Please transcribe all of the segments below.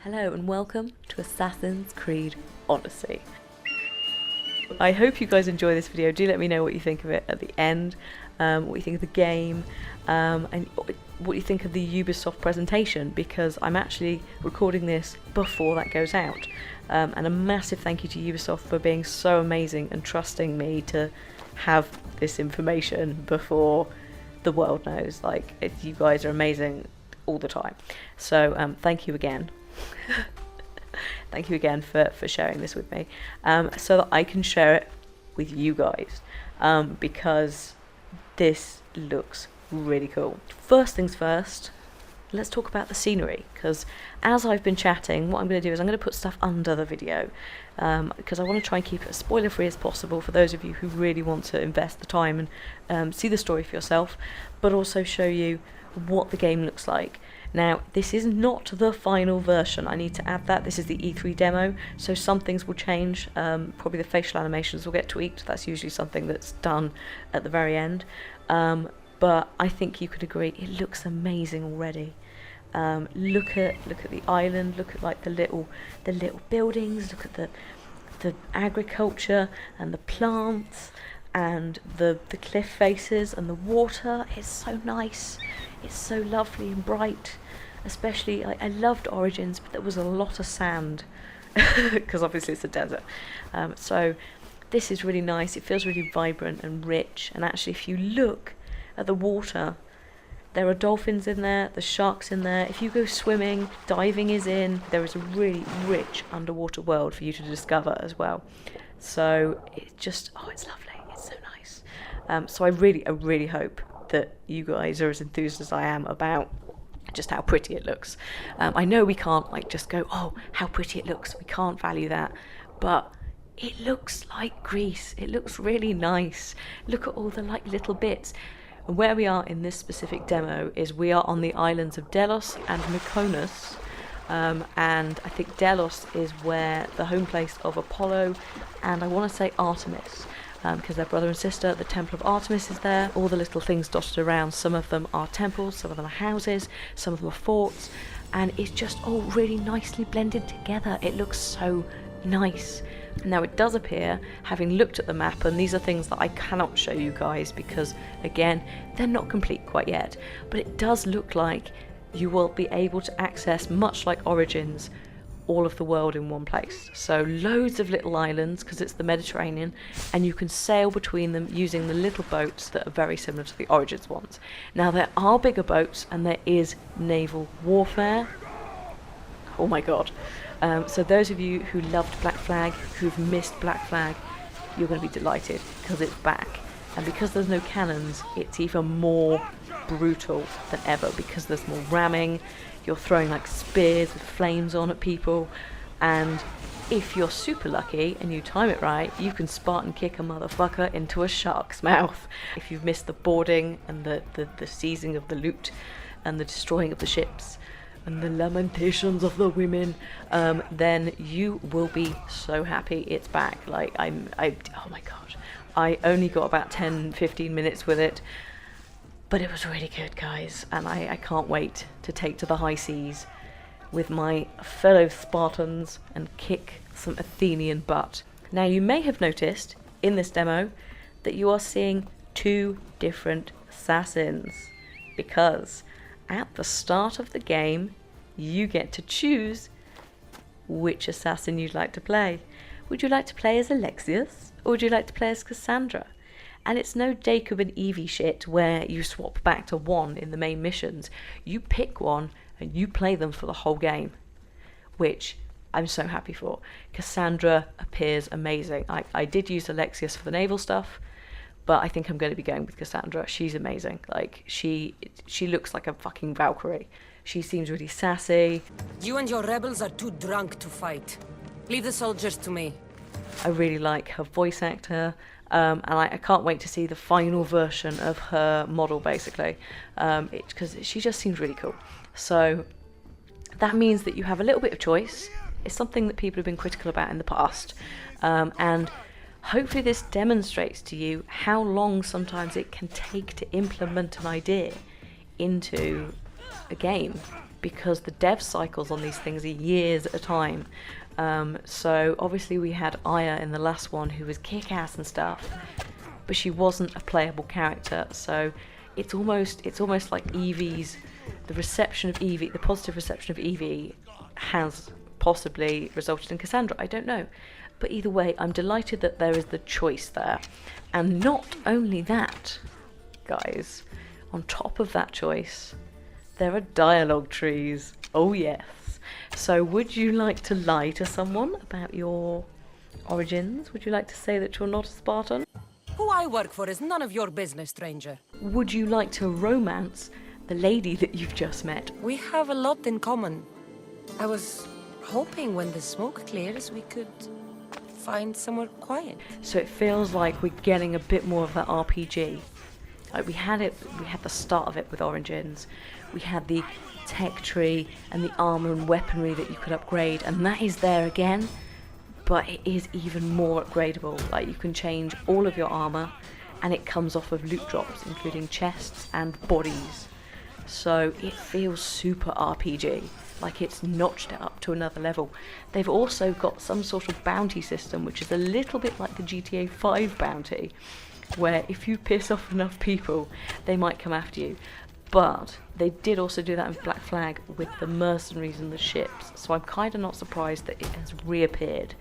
Hello and welcome to Assassin's Creed Odyssey. I hope you guys enjoy this video. Do let me know what you think of it at the end, what you think of the game, and what you think of the Ubisoft presentation, because I'm actually recording this before that goes out. And a massive thank you to Ubisoft for being so amazing and trusting me to have this information before the world knows. Like, you guys are amazing all the time. So thank you again. Thank you again for sharing this with me, so that I can share it with you guys, because this looks really cool. First things first, let's talk about the scenery, because as I've been chatting, what I'm going to do is I'm going to put stuff under the video, because I want to try and keep it as spoiler free as possible for those of you who really want to invest the time and see the story for yourself, but also show you what the game looks like. Now, this is not the final version, I need to add that. This is the E3 demo, so some things will change. Probably the facial animations will get tweaked. That's usually something that's done at the very end. But I think you could agree, it looks amazing already. Look at the island, look at like the little buildings, look at the agriculture and the plants and the cliff faces and the water. It's so nice. It's so lovely and bright. Especially, I loved Origins, but there was a lot of sand because obviously it's a desert. So this is really nice. It feels really vibrant and rich. And actually, if you look at the water, there are dolphins in there, there's sharks in there. If you go swimming, diving is in. There is a really rich underwater world for you to discover as well. So it's just, it's lovely. It's so nice. So I really hope that you guys are as enthused as I am about just how pretty it looks. I know we can't like just go, oh, how pretty it looks. We can't value that, but it looks like Greece. It looks really nice. Look at all the like little bits. And where we are in this specific demo is we are on the islands of Delos and Mykonos. And I think Delos is where the home place of Apollo and I want to say Artemis, because they're brother and sister. The Temple of Artemis is there, all the little things dotted around. Some of them are temples, some of them are houses, some of them are forts, and it's just all really nicely blended together. It looks so nice. Now it does appear, having looked at the map, and these are things that I cannot show you guys because again, they're not complete quite yet, but it does look like you will be able to access, much like Origins, all of the world in one place. So loads of little islands, because it's the Mediterranean, and you can sail between them using the little boats that are very similar to the Origins ones. Now there are bigger boats and there is naval warfare. Oh my god. So those of you who loved Black Flag, who've missed Black Flag, you're going to be delighted because it's back. And because there's no cannons, it's even more brutal than ever because there's more ramming. You're throwing like spears with flames on at people, and if you're super lucky and you time it right, you can Spartan kick a motherfucker into a shark's mouth. If you've missed the boarding and the seizing of the loot and the destroying of the ships and the lamentations of the women, then you will be so happy it's back. Like oh my god, I only got about 10-15 minutes with it, but it was really good, guys, and I can't wait to take to the high seas with my fellow Spartans and kick some Athenian butt. Now, you may have noticed in this demo that you are seeing two different assassins, because at the start of the game, you get to choose which assassin you'd like to play. Would you like to play as Alexius, or would you like to play as Cassandra? And it's no Jacob and Evie shit where you swap back to one in the main missions. You pick one and you play them for the whole game, which I'm so happy for. Cassandra appears amazing. I did use Alexius for the naval stuff, but I think I'm going to be going with Cassandra. She's amazing. Like, she looks like a fucking Valkyrie. She seems really sassy. You and your rebels are too drunk to fight. Leave the soldiers to me. I really like her voice actor. And I can't wait to see the final version of her model, basically, because she just seems really cool. So that means that you have a little bit of choice. It's something that people have been critical about in the past, and hopefully this demonstrates to you how long sometimes it can take to implement an idea into a game, because the dev cycles on these things are years at a time. So obviously we had Aya in the last one, who was kick-ass and stuff, but she wasn't a playable character. So it's almost like Evie's, the positive reception of Evie has possibly resulted in Cassandra. I don't know. But either way, I'm delighted that there is the choice there. And not only that, guys, on top of that choice, there are dialogue trees. Oh yes. So would you like to lie to someone about your origins? Would you like to say that you're not a Spartan? Who I work for is none of your business, stranger. Would you like to romance the lady that you've just met? We have a lot in common. I was hoping when the smoke clears we could find somewhere quiet. So it feels like we're getting a bit more of that RPG. Like we had the start of it with Origins. We had the tech tree and the armor and weaponry that you could upgrade, and that is there again, but it is even more upgradable. Like you can change all of your armor, and it comes off of loot drops, including chests and bodies. So it feels super RPG, like it's notched it up to another level. They've also got some sort of bounty system, which is a little bit like the GTA 5 bounty, where if you piss off enough people, they might come after you. But they did also do that in Black Flag with the mercenaries and the ships, so I'm kind of not surprised that it has reappeared,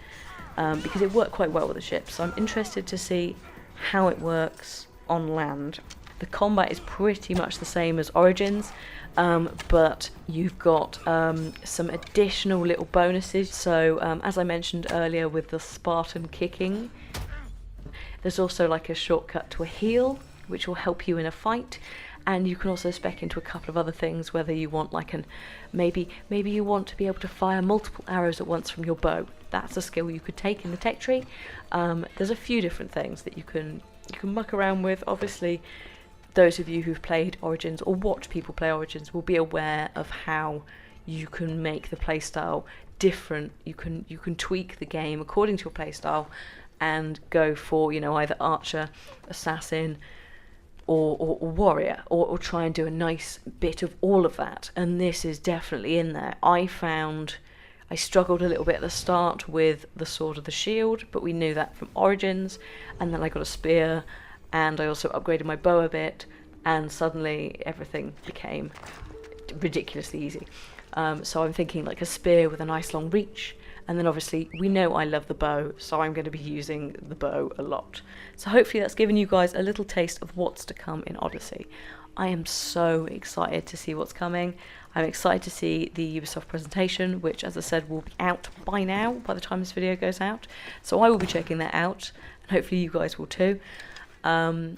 because it worked quite well with the ships. So I'm interested to see how it works on land. The combat is pretty much the same as Origins, but you've got some additional little bonuses. So as I mentioned earlier with the Spartan kicking, there's also like a shortcut to a heal, which will help you in a fight. And you can also spec into a couple of other things, whether you want like maybe you want to be able to fire multiple arrows at once from your bow. That's a skill you could take in the tech tree. There's a few different things that you can muck around with. Obviously, those of you who've played Origins or watched people play Origins will be aware of how you can make the playstyle different. You can tweak the game according to your playstyle and go for, you know, either archer, assassin, or warrior, or try and do a nice bit of all of that. And this is definitely in there. I struggled a little bit at the start with the sword of the shield, but we knew that from Origins, and then I got a spear, and I also upgraded my bow a bit, and suddenly everything became ridiculously easy. So I'm thinking like a spear with a nice long reach, and then obviously we know I love the bow, so I'm going to be using the bow a lot. So hopefully that's given you guys a little taste of what's to come in Odyssey. I am so excited to see what's coming. I'm excited to see the Ubisoft presentation, which, as I said, will be out by now, by the time this video goes out. So I will be checking that out, and hopefully you guys will too. I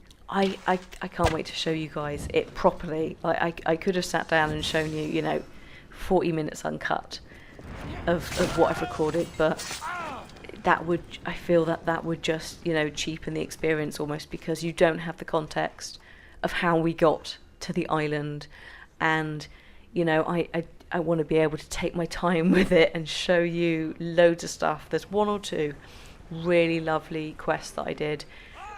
can't wait to show you guys it properly. Like I could have sat down and shown you, you know, 40 minutes uncut of what I've recorded, but I feel that would just, you know, cheapen the experience almost, because you don't have the context of how we got to the island. And, you know, I want to be able to take my time with it and show you loads of stuff. There's one or two really lovely quests that I did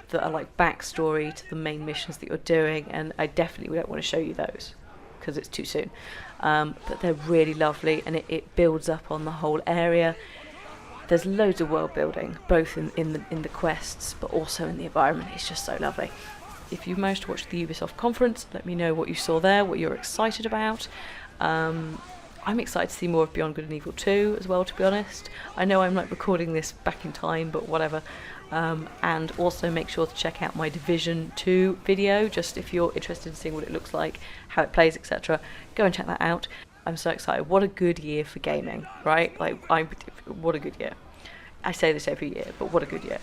that are like backstory to the main missions that you're doing, and I definitely don't want to show you those because it's too soon. But they're really lovely, and it builds up on the whole area. There's loads of world building, both in the quests, but also in the environment. It's just so lovely. If you've managed to watch the Ubisoft conference, let me know what you saw there, what you're excited about. I'm excited to see more of Beyond Good and Evil 2 as well, to be honest. I know I'm like recording this back in time, but whatever. And also make sure to check out my Division 2 video, just if you're interested in seeing what it looks like, how it plays, etc. Go and check that out. I'm so excited. What a good year for gaming, right? Like, what a good year. I say this every year, but what a good year.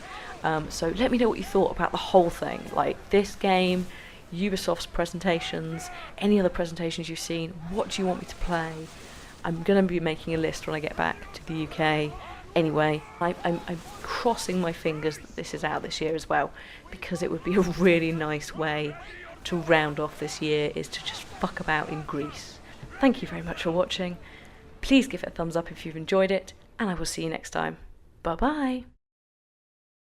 So let me know what you thought about the whole thing. Like, this game, Ubisoft's presentations, any other presentations you've seen. What do you want me to play? I'm going to be making a list when I get back to the UK. Anyway, I'm crossing my fingers that this is out this year as well, because it would be a really nice way to round off this year, is to just fuck about in Greece. Thank you very much for watching. Please give it a thumbs up if you've enjoyed it, and I will see you next time. Bye bye.